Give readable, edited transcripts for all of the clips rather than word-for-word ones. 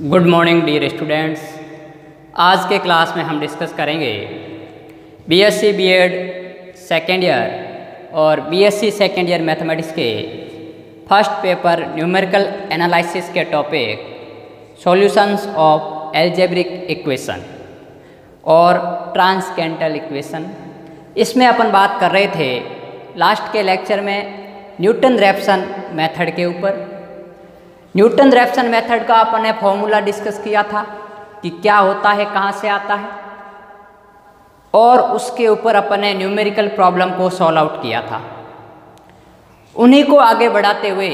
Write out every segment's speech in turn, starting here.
Good morning dear students. आज के class में हम डिस्कस करेंगे बीएससी बीएड सेकेंड ईयर और बीएससी सेकेंड ईयर मैथमेटिक्स के फर्स्ट पेपर न्यूमेरिकल एनालिसिस के topic solutions of algebraic equation और ट्रांसकेंटल इक्वेशन। इसमें अपन बात कर रहे थे लास्ट के लेक्चर में न्यूटन-रैप्सन मेथड के ऊपर। न्यूटन-रैप्सन मेथड का अपन ने फॉर्मूला डिस्कस किया था कि क्या होता है, कहाँ से आता है, और उसके ऊपर अपन ने न्यूमेरिकल प्रॉब्लम को सॉल्व आउट किया था। उन्हीं को आगे बढ़ाते हुए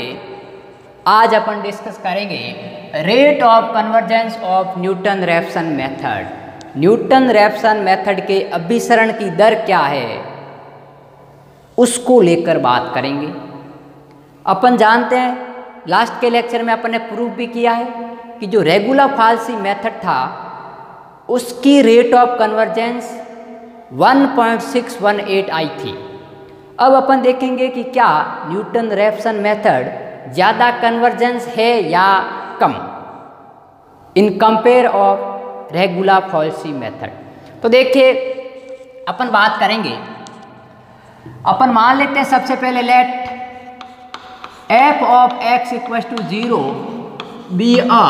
आज अपन डिस्कस करेंगे rate of convergence of Newton-Raphson method. Newton-Raphson method के अभिसरण की दर क्या है उसको लेकर बात करेंगे। अपन जानते हैं लास्ट के लेक्चर में अपन ने प्रूव भी किया है कि जो रेगुलर फाल्सी मेथड था उसकी रेट ऑफ कन्वर्जेंस 1.618 आई थी। अब अपन देखेंगे कि क्या न्यूटन-रैप्सन मेथड ज़्यादा कन्वर्जेंस है या कम in compare of regular falsi method. तो देखिए अपन बात करेंगे, अपन मान लेते हैं सबसे पहले late f of x equals to 0 be a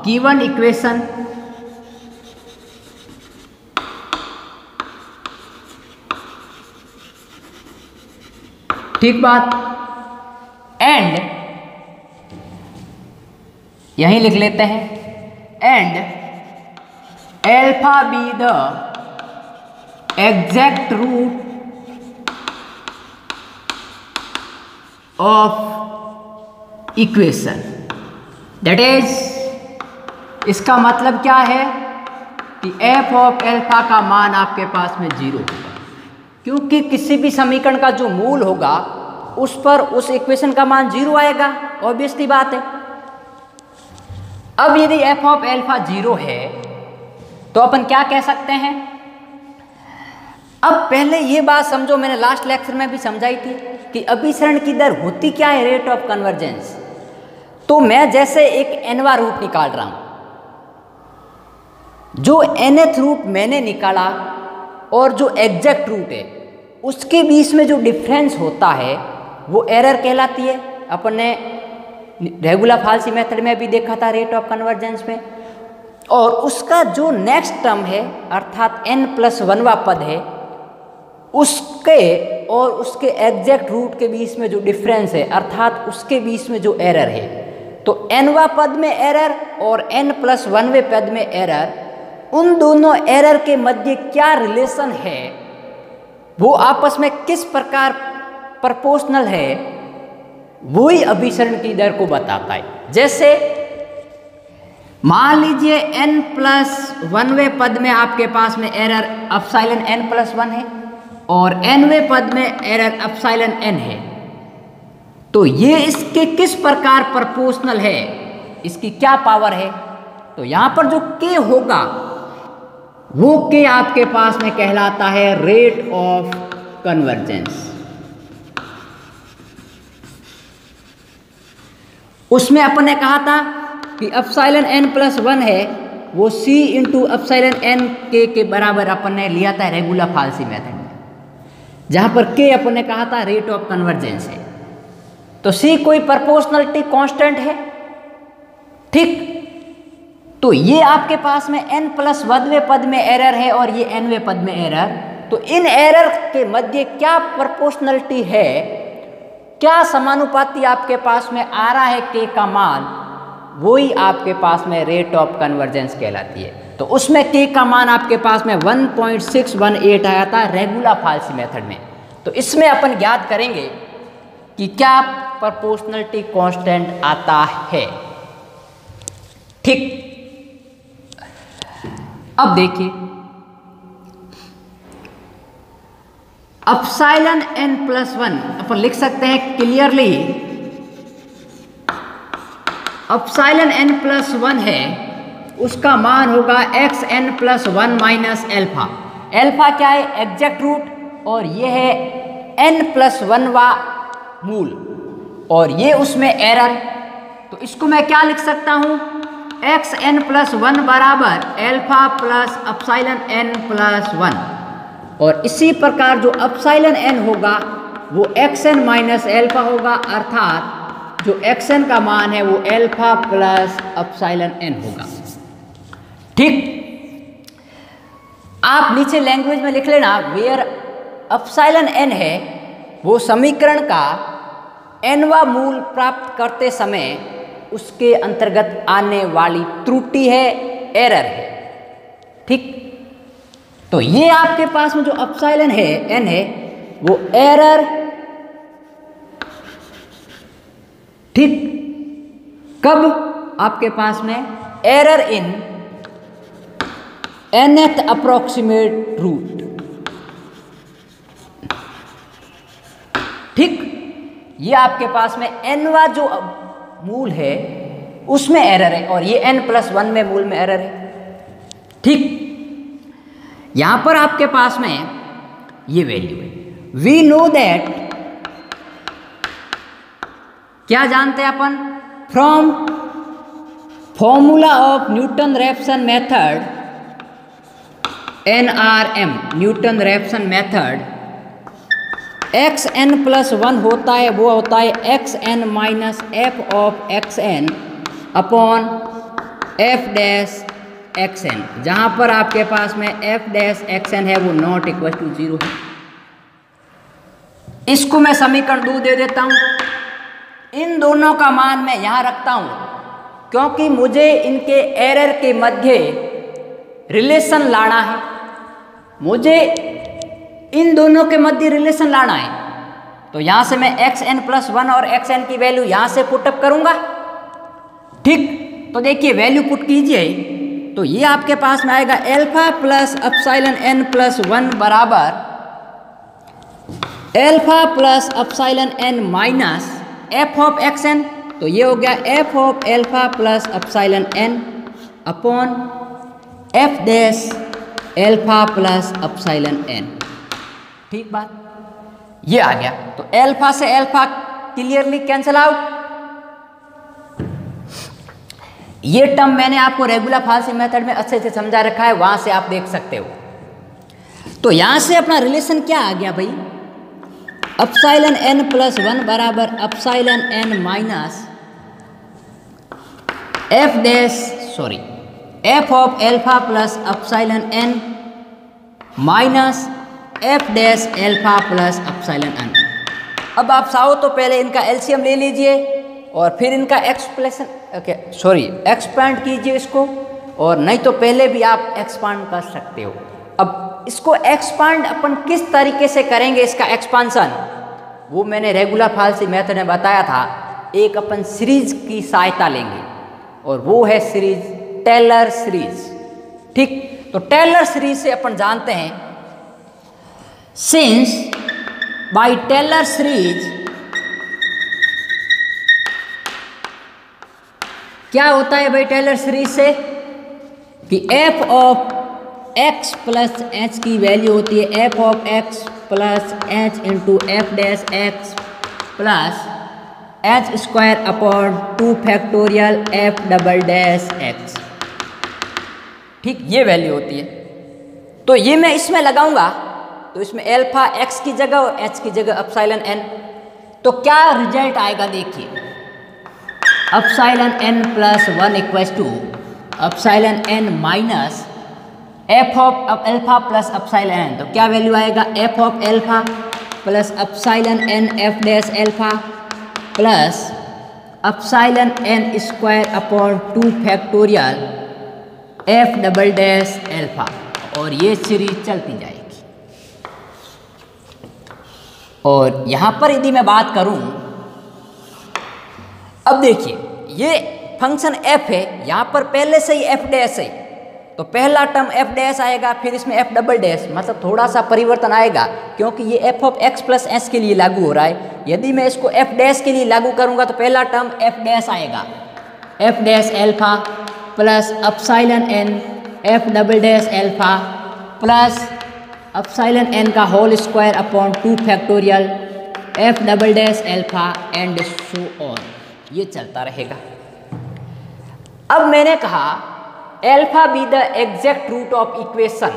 given equation ठीक बात, एंड यहीं लिख लेते हैं and alpha be the exact root of equation. That is, इसका मतलब क्या है कि f ऑफ एल्फा का मान आपके पास में 0 होगा, क्योंकि किसी भी समीकरण का जो मूल होगा उस पर उस इक्वेशन का मान 0 आएगा, ऑब्वियसली बात है। अब यदि f ऑफ एल्फा 0 है तो अपन क्या कह सकते हैं। अब पहले ये बात समझो, मैंने लास्ट लेक्चर में भी समझाई थी कि अभिसरण की दर होती क्या है, रेट ऑफ कन्वर्जेंस। तो मैं जैसे एक nवां रूट निकाल रहा हूं, जो nth रूट मैंने निकाला और जो एग्जैक्ट रूट है उसके बीच में जो डिफरेंस होता है वो एरर कहलाती है। अपन ने रेगुलर फाल्सी मेथड में भी देखा था रेट ऑफ कन्वर्जेंस में। और उसका जो नेक्स्ट टर्म है अर्थात n+1वां पद है उसके और उसके एग्जैक्ट रूट के बीच में जो डिफरेंस है अर्थात उसके बीच में जो एरर है, तो nवां पद में एरर और n+1वें पद में एरर, उन दोनों एरर के मध्य क्या रिलेशन है, वो आपस में किस प्रकार प्रोपोर्शनल है, वही अभिसरण की दर को बताता है। जैसे मान लीजिए n+1वें पद में आपके पास में एरर एप्सिलॉन n+1 है और nवें पद में एरर एप्सिलॉन n है, तो ये इसके किस प्रकार प्रोपोर्शनल है, इसकी क्या पावर है। तो यहां पर जो k होगा वो k आपके पास में कहलाता है रेट ऑफ कन्वर्जेंस। उसमें अपन ने कहा था कि एप्सिलॉन n+1 है वो c इंटू एप्सिलॉन n के बराबर अपन ने लिया था रेगुलर फाल्सी मेथड में, जहां पर k अपन ने कहा था रेट ऑफ कन्वर्जेंस है। तो c कोई प्रोपोर्शनलिटी कांस्टेंट है, ठीक। तो ये आपके पास में n+1वें पद में एरर है और ये nवें पद में एरर, तो इन एरर के मध्य क्या प्रोपोर्शनलिटी है, क्या समानुपाती आपके पास में आ रहा है k का मान, वही आपके पास में रेट ऑफ कन्वर्जेंस कहलाती है। तो उसमें k का मान आपके पास में 1.618 आया था रेगुलर फाल्सी मेथड में। तो इसमें अपन ज्ञात करेंगे कि क्या प्रोपोर्शनलिटी कांस्टेंट आता है, ठीक। अब देखिए एप्सिलॉन n+1 अपन लिख सकते हैं क्लियरली, एप्सिलॉन n+1 है उसका मान होगा xn+1 माइनस एल्फा। एल्फा क्या है, एग्जैक्ट रूट, और ये है n+1वां मूल, और ये उसमें एरर। तो इसको मैं क्या लिख सकता हूं, एक्स एन प्लस वन बराबर alpha plus epsilon N plus one, और इसी प्रकार जो अपसाइलन एन होगा वो एक्स एन माइनस एल्फा होगा, अर्थात जो एक्स एन का मान है वो एल्फा प्लस अपसाइलन एन होगा। ठीक, आप नीचे लैंग्वेज में लिख लेना, वेयर अपसाइलन एन है वो समीकरण का एनवा मूल प्राप्त करते समय उसके अंतर्गत आने वाली त्रुटि है, एरर है। ठीक, तो ये आपके पास में जो अपसाइलन है एन है वो एरर, ठीक, कब आपके पास में error in nth approximate root. ठीक, ये आपके पास में nवा जो मूल है उसमें एरर है, और ये n+1 में मूल में एरर है। ठीक, यहां पर आपके पास में ये वैल्यू है। वी नो दैट, क्या जानते हैं अपन, from formula of Newton Raphson method, NRM Newton Raphson method, X N plus one होता है वो होता है X N minus F of X N upon F dash X N, जहाँ पर आपके पास में एफ डैश एक्स एन है वो नॉट इक्वल टू 0 है। इसको मैं समीकरण 2 दे देता हूँ। इन दोनों का मान मैं यहाँ रखता हूँ क्योंकि मुझे इनके एरर के मध्य रिलेशन लाना है, मुझे इन दोनों के मध्य रिलेशन लाना है। तो यहाँ से मैं एक्स एन प्लस वन और एक्स एन की वैल्यू यहाँ से पुटअप करूँगा। ठीक, तो देखिए वैल्यू पुट कीजिए तो ये आपके पास में आएगा alpha plus epsilon N plus one बराबर alpha plus epsilon N minus F of X N, तो ये हो गया F of alpha plus epsilon N upon F dash alpha plus epsilon N. ठीक बात, ये आ गया। तो एल्फा से एल्फा क्लियरली कैंसिल आउट। ये टर्म मैंने आपको रेगुलर फाल्सी मेथड में अच्छे से समझा रखा है, वहां से आप देख सकते हो। तो यहां से अपना रिलेशन क्या आ गया भाई, अपसाइलन एन प्लस वन बराबर epsilon N minus F dash F of alpha plus epsilon N minus F dash alpha plus epsilon N. अब आप चाहो तो पहले इनका एलसीएम ले लीजिए और फिर इनका एक्सपेंड कीजिए इसको, और नहीं तो पहले भी आप एक्सपांड कर सकते हो। अब इसको एक्सपांड अपन किस तरीके से करेंगे, इसका एक्सपांसन वो मैंने रेगुलर फाल्सी मेथड में बताया था। एक अपन सीरीज की सहायता लेंगे और वो है सीरीज टेलर सीरीज। ठीक, तो टेलर सीरीज से अपन जानते हैं, सिंस बाय टेलर सीरीज क्या होता है भाई टेलर सीरीज से कि F of x plus H की वैल्यू होती है F of x plus H into F dash x plus H square upon 2 factorial F double dash x. ठीक, ये वैल्यू होती है। तो ये मैं इसमें लगाऊंगा तो इसमें एल्फा एक्स की जगह और एच की जगह अपसाइलन एन, तो क्या रिजल्ट आएगा देखिए, epsilon N plus one equals to epsilon N minus F of alpha plus epsilon N. तो क्या वैल्यू आएगा, F of alpha plus epsilon N F dash alpha plus epsilon N square upon 2 factorial F double dash alpha, और ये series चलती जाएगी। और यहाँ पर यदि मैं बात करूँ, अब देखिए ये फंक्शन f है, यहाँ पर पहले से ही f डैश है, तो पहला टर्म f डैश आएगा, फिर इसमें f डबल डैश, मतलब थोड़ा सा परिवर्तन आएगा क्योंकि ये f of x plus S के लिए लागू हो रहा है। यदि मैं इसको f डैश के लिए लागू करूँगा तो पहला टर्म f डैश आएगा, f dash alpha plus epsilon N f double dash alpha plus epsilon N का whole square upon 2 factorial f double dash alpha and so on, ये चलता रहेगा। अब मैंने कहा alpha be the exact root of equation,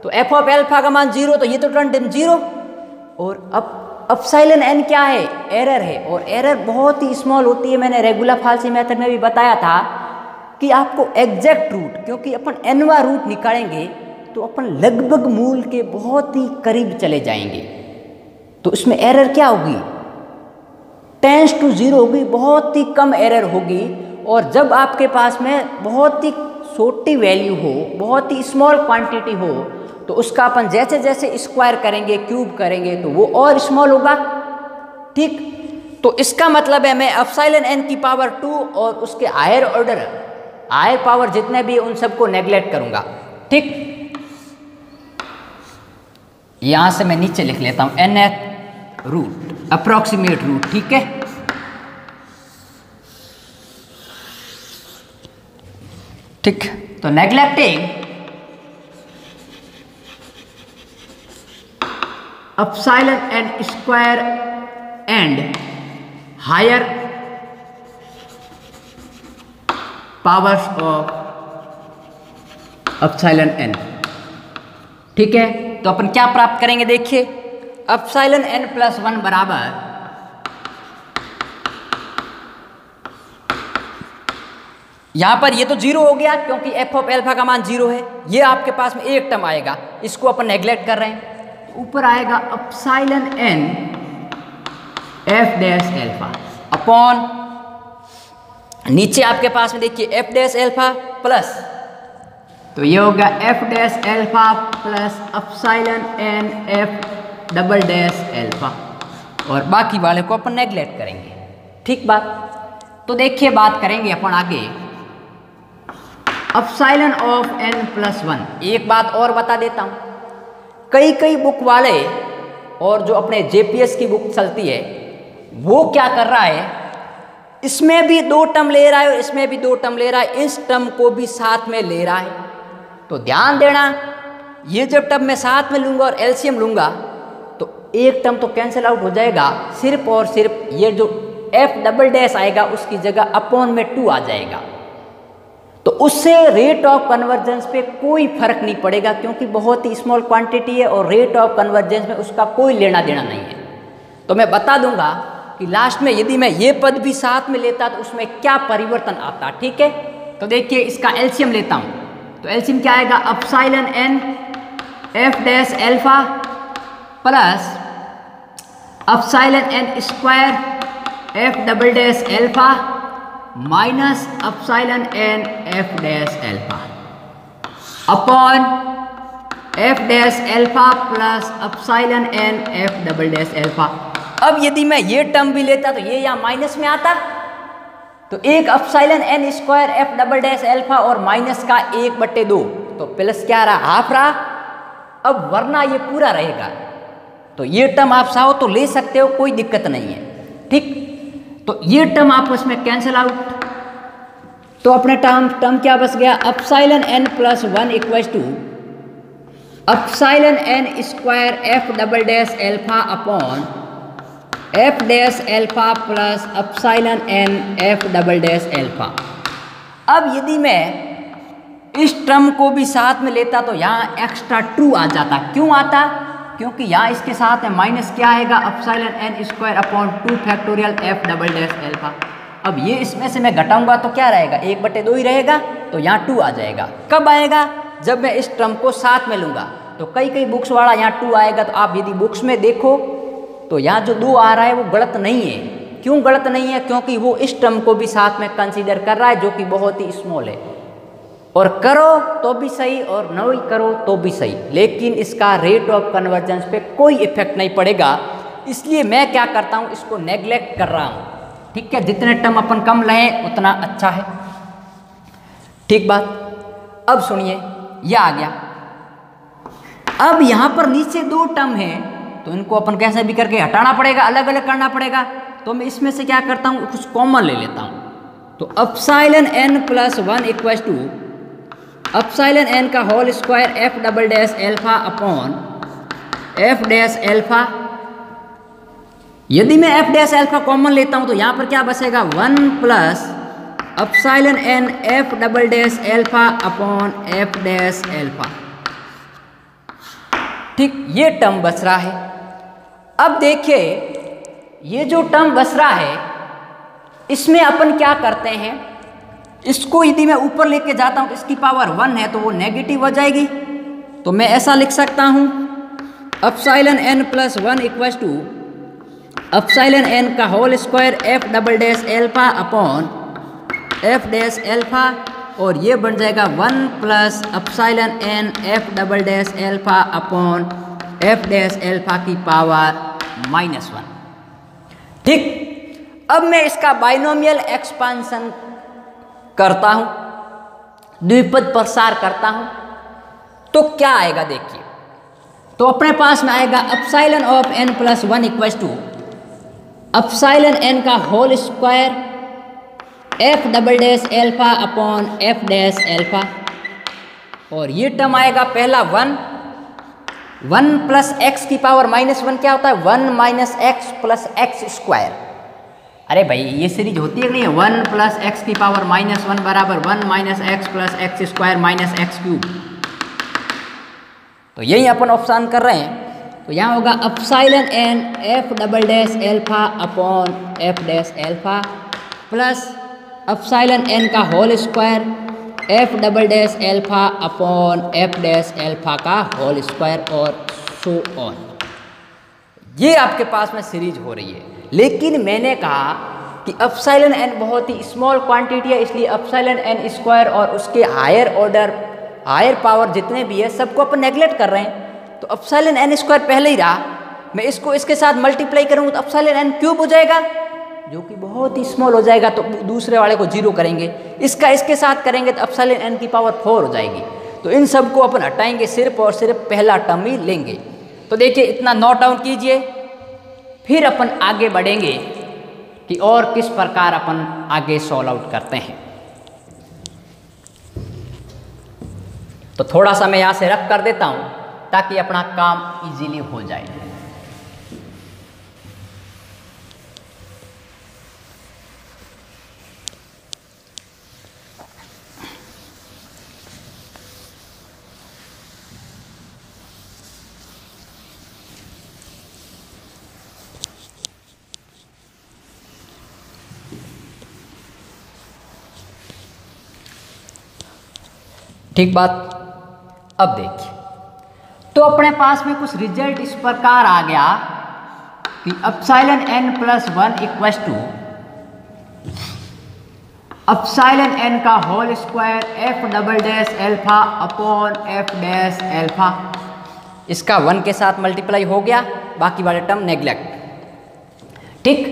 तो F of alpha का मान 0, तो ये तो टर्म 0। और अब एप्सिलॉन एन क्या है? एरर है, और एरर बहुत ही स्मॉल होती है। मैंने रेगुलर फाल्सी मेथड में भी बताया था कि आपको एग्जैक्ट रूट, क्योंकि अपन एनवा रूट निकालेंगे तो अपन लगभग मूल के बहुत ही करीब चले जाएंगे, तो इसमें एरर क्या होगी? टेंस टू 0 होगी, बहुत ही कम एरर होगी। और जब आपके पास में बहुत ही छोटी वैल्यू हो, बहुत ही स्मॉल क्वांटिटी हो, तो उसका अपन जैसे जैसे स्क्वायर करेंगे, क्यूब करेंगे, तो वो और स्मॉल होगा। ठीक, तो इसका मतलब है मैं एप्सिलॉन एन की पावर 2 और उसके हायर ऑर्डर, हायर पावर जितने भी उन सबको नेग्लेक्ट करूंगा। ठीक, यहां से मैं नीचे लिख लेता हूं nth रूट, अप्रोक्सीमेट रूट। ठीक है, ठीक, तो neglecting epsilon N square and higher powers of epsilon N. ठीक है, तो अपन क्या प्राप्त करेंगे? देखिए, एप्सिलॉन एन प्लस 1 बराबर यहां पर ये तो 0 हो गया, क्योंकि एफ ऑफ एल्फा का मान 0 है। ये आपके पास में एक टर्म आएगा, इसको अपन नेग्लेक्ट कर रहे हैं, तो ऊपर आएगा epsilon N F dash alpha upon, नीचे आपके पास में देखिए एफ डैश एल्फा प्लस, तो ये होगा F dash alpha plus epsilon N F double dash alpha, और बाकी वाले को अपन नेग्लेक्ट करेंगे। ठीक बात, तो देखिए बात करेंगे अपन आगे एप्सिलॉन ऑफ एन प्लस 1। एक बात और बता देता हूं, कई बुक वाले और जो अपने जेपीएस की बुक चलती है, वो क्या कर रहा है, इसमें भी 2 टर्म ले रहा है और इसमें भी 2 टर्म ले रहा है, इस टर्म को भी साथ में ले रहा है। तो ध्यान देना, ये जब टर्म मैं साथ में लूंगा और एलसीएम लूंगा, तो एक टर्म तो कैंसिल आउट हो जाएगा, सिर्फ और सिर्फ ये जो एफ डबल डैश आएगा उसकी जगह अपॉन में 2 आ जाएगा। तो उससे रेट ऑफ कन्वर्जेंस पे कोई फर्क नहीं पड़ेगा, क्योंकि बहुत ही स्मॉल क्वांटिटी है और रेट ऑफ कन्वर्जेंस में उसका कोई लेना देना नहीं है। तो मैं बता दूंगा कि लास्ट में यदि मैं ये पद भी साथ में लेता तो उसमें क्या परिवर्तन आता। ठीक है, तो देखिए इसका एलसीएम लेता हूं, तो एलसीएम क्या आएगा? Epsilon N F dash alpha plus epsilon N square F double dash alpha minus epsilon N F dash alpha upon F dash alpha plus epsilon N F double dash alpha. अब यदि मैं ये term भी लेता तो ये यहाँ minus में आता, तो एक epsilon N square F double dash alpha और माइनस का 1/2, तो प्लस क्या रहा? हाफ रहा। अब वरना ये पूरा रहेगा, तो ये टर्म आप चाहो तो ले सकते हो, कोई दिक्कत नहीं है। ठीक, तो ये टर्म आपस में कैंसिल आउट, तो अपने टर्म क्या बच गया? Epsilon N plus 1 equals to epsilon N square F double dash alpha upon F dash alpha plus epsilon N F double dash alpha. अब यदि मैं इस टर्म को भी साथ में लेता तो यहाँ एक्स्ट्रा 2 आ जाता। क्यों आता? क्योंकि यहाँ इसके साथ में माइनस क्या आएगा? Epsilon N square upon 2 factorial F double dash alpha. अब ये इसमें से मैं घटाऊंगा तो क्या रहेगा? 1/2 ही रहेगा, तो यहाँ 2 आ जाएगा। कब आएगा? जब मैं इस टर्म को साथ में लूंगा। तो कई बुक्स वाला यहाँ 2 आएगा, तो आप यदि बुक्स में देखो तो यहाँ जो 2 आ रहा है वो गलत नहीं है। क्यों गलत नहीं है? क्योंकि वो इस टर्म को भी साथ में कंसीडर कर रहा है, जो कि बहुत ही स्मॉल है। और करो तो भी सही और नहीं करो तो भी सही, लेकिन इसका रेट ऑफ कन्वर्जेंस पे कोई इफेक्ट नहीं पड़ेगा। इसलिए मैं क्या करता हूँ, इसको नेग्लेक्ट कर रहा हूँ। ठीक है, जितने टर्म अपन कम लें उतना अच्छा है। ठीक बात। अब सुनिए, यह आ गया। अब यहाँ पर नीचे 2 टर्म है, तो इनको अपन कैसे भी करके हटाना पड़ेगा, अलग अलग करना पड़ेगा। तो मैं इसमें से क्या करता हूँ, कुछ कॉमन ले लेता हूँ। तो epsilon N plus 1 equals to epsilon N का whole square F double dash alpha upon F dash alpha. यदि मैं एफ डैश एल्फा कॉमन लेता हूं तो यहां पर क्या बचेगा? 1 plus epsilon N F double dash alpha upon F dash alpha. ठीक, ये टर्म बच रहा है। अब देखिए ये जो टर्म बच रहा है इसमें अपन क्या करते हैं, इसको यदि मैं ऊपर लेके जाता हूं तो इसकी पावर 1 है तो वो नेगेटिव हो जाएगी। तो मैं ऐसा लिख सकता हूं epsilon N plus 1 equal to epsilon N का whole square F double dash alpha upon F dash alpha, और ये बन जाएगा 1 plus epsilon N F double dash alpha upon F dash alpha की पावर -1। ठीक, अब मैं इसका बाइनोमियल एक्सपांशन करता हूं, द्विपद प्रसार करता हूं, तो क्या आएगा देखिए। तो अपने पास में आएगा epsilon of N plus 1 equal to epsilon N का whole square F double dash alpha upon F dash alpha, और ये टर्म आएगा पहला 1 प्लस एक्स की पावर -1 क्या होता है 1 minus x plus x square. अरे भाई ये सीरीज होती है नहीं है, 1 प्लस एक्स की पावर -1 बराबर 1 minus x plus x square minus x cube. तो यही अपन ऑप्शन कर रहे हैं। तो यहाँ होगा epsilon N F double dash alpha upon F dash alpha plus epsilon N का whole square F double dash alpha upon F dash alpha का होल स्क्वायर और सो ऑन। ये आपके पास में सीरीज हो रही है, लेकिन मैंने कहा कि एप्सिलॉन एन बहुत ही स्मॉल क्वांटिटी है, इसलिए एप्सिलॉन एन स्क्वायर और उसके हायर ऑर्डर हायर पावर जितने भी है सबको अपन नेगलेक्ट कर रहे हैं। तो एप्सिलॉन एन स्क्वायर पहले ही रहा, मैं इसको इसके साथ मल्टीप्लाई करूँगा तो एप्सिलॉन एन क्यूब हो जाएगा, जो कि बहुत ही स्मॉल हो जाएगा। तो दूसरे वाले को 0 करेंगे, इसका इसके साथ करेंगे तो एप्सिलॉन एन की पावर 4 हो जाएगी। तो इन सब को अपन हटाएंगे, सिर्फ और सिर्फ पहला टर्म ही लेंगे। तो देखिए इतना नोट डाउन कीजिए, फिर अपन आगे बढ़ेंगे कि और किस प्रकार अपन आगे सॉल्व आउट करते हैं। तो थोड़ा सा मैं यहाँ से रफ कर देता हूँ ताकि अपना काम इजीली हो जाए। ठीक बात। अब देखिए, तो अपने पास में कुछ रिजल्ट इस प्रकार आ गया कि epsilon N plus 1 equal to epsilon N का whole square F double dash alpha upon F dash alpha. इसका 1 के साथ मल्टीप्लाई हो गया, बाकी वाले टर्म नेग्लेक्ट। ठीक,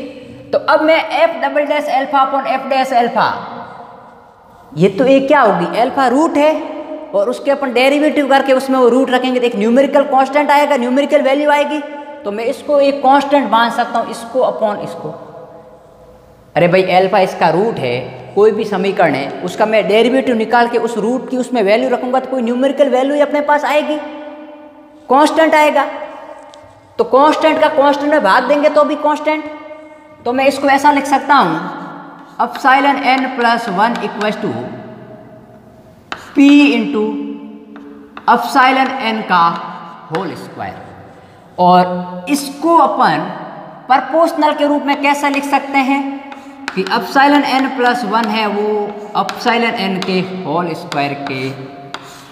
तो अब मैं F double dash alpha upon F dash alpha, ये तो एक क्या होगी एल्फा रूट है, और उसके अपन डेरिवेटिव करके उसमें वो रूट रखेंगे तो एक न्यूमेरिकल कांस्टेंट आएगा, न्यूमेरिकल वैल्यू आएगी। तो मैं इसको एक कांस्टेंट मान सकता हूँ, इसको अपॉन इसको। अरे भाई एल्फा इसका रूट है, कोई भी समीकरण है उसका मैं डेरिवेटिव निकाल के उस रूट की उसमें वैल्यू रखूंगा तो कोई न्यूमेरिकल वैल्यू ही अपने पास आएगी, कांस्टेंट आएगा। तो कांस्टेंट का कांस्टेंट में भाग देंगे तो भी कांस्टेंट। तो मैं इसको ऐसा लिख सकता हूँ epsilon N plus 1 equal to P into epsilon N का होल स्क्वायर, और इसको अपन प्रोपोर्शनल के रूप में कैसे लिख सकते हैं कि एप्सिलॉन एन प्लस 1 है वो एप्सिलॉन एन के होल स्क्वायर के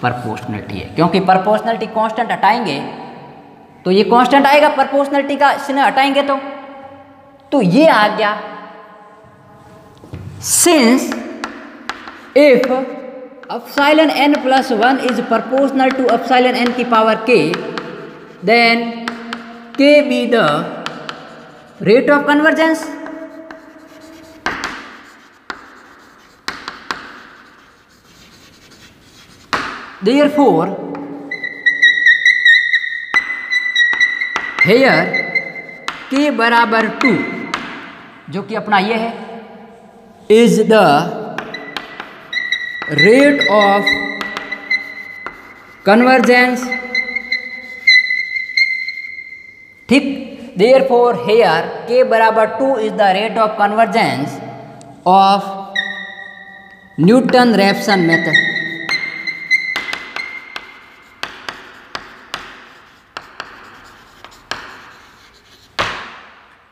प्रोपोर्शनलिटी है, क्योंकि प्रोपोर्शनलिटी कांस्टेंट हटाएंगे तो ये कांस्टेंट आएगा, प्रोपोर्शनलिटी का इसने हटाएंगे तो ये आ गया। Since if epsilon N plus 1 is proportional to epsilon N की power k, then k be the rate of convergence. Therefore here k बराबर 2, जो कि अपना ये है, is the rate of convergence. ठीक, therefore here k बराबर 2 is the rate of convergence of Newton Raphson method.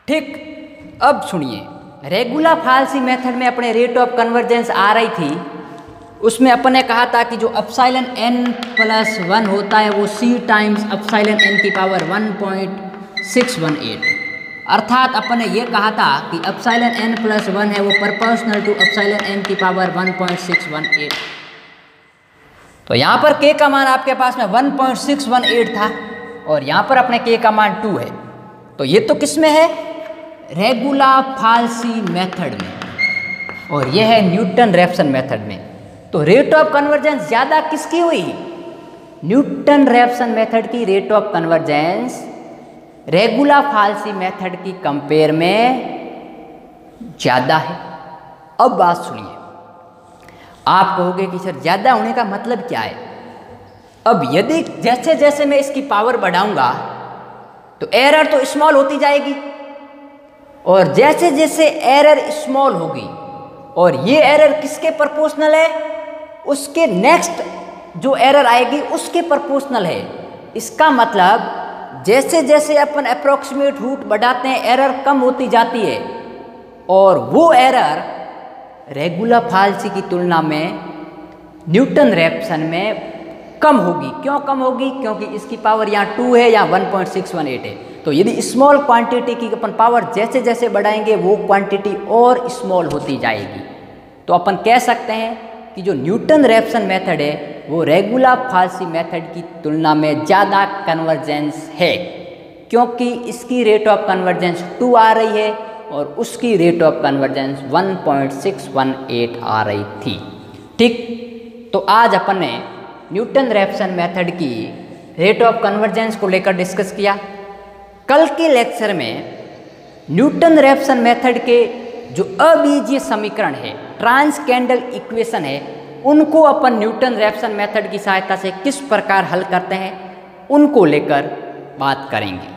ठीक, अब सुनिए, रेगुलर फाल्सी मेथड में अपने रेट ऑफ कन्वर्जेंस आ रही थी, उसमें अपन ने कहा था कि जो एप्सिलॉन n+1 होता है वो c टाइम्स एप्सिलॉन n की पावर 1.618, अर्थात अपन ने ये कहा था कि एप्सिलॉन n+1 है वो प्रोपोर्शनल टू एप्सिलॉन n की पावर 1.618। तो यहाँ पर k का मान आपके पास में 1.618 था और यहाँ पर अपने k का मान 2 है। तो ये तो किस में है? रेगुलर फाल्सी मेथड में, और यह है न्यूटन रैप्सन मेथड में। तो रेट ऑफ कन्वर्जेंस ज़्यादा किसकी हुई? न्यूटन रैप्सन मेथड की rate of convergence regular falsi method की कंपेयर में ज़्यादा है। अब बात सुनिए, आप कहोगे कि सर ज़्यादा होने का मतलब क्या है? अब यदि जैसे जैसे मैं इसकी पावर बढ़ाऊंगा तो एरर तो स्मॉल होती जाएगी, और जैसे जैसे एरर स्मॉल होगी और ये एरर किसके प्रोपोर्शनल है? उसके नेक्स्ट जो एरर आएगी उसके प्रोपोर्शनल है। इसका मतलब जैसे जैसे अपन अप्रॉक्सीमेट रूट बढ़ाते हैं एरर कम होती जाती है, और वो एरर रेगुलर फाल्सी की तुलना में न्यूटन रैप्सन में कम होगी। क्यों कम होगी? क्योंकि इसकी पावर यहाँ 2 है, यहाँ 1.618 है। तो यदि स्मॉल क्वांटिटी की अपन पावर जैसे जैसे बढ़ाएंगे वो क्वांटिटी और स्मॉल होती जाएगी। तो अपन कह सकते हैं कि जो न्यूटन रैप्सन मेथड है वो रेगुलर फाल्सी मेथड की तुलना में ज़्यादा कन्वर्जेंस है, क्योंकि इसकी रेट ऑफ कन्वर्जेंस 2 आ रही है और उसकी रेट ऑफ कन्वर्जेंस 1.618 आ रही थी। ठीक, तो आज अपन ने न्यूटन रैप्सन मेथड की रेट ऑफ कन्वर्जेंस को लेकर डिस्कस किया। कल के लेक्चर में न्यूटन रैप्सन मेथड के जो अबीजीय समीकरण है, ट्रांस-कैंडल इक्वेशन है, उनको अपन न्यूटन रैप्सन मेथड की सहायता से किस प्रकार हल करते हैं उनको लेकर बात करेंगे।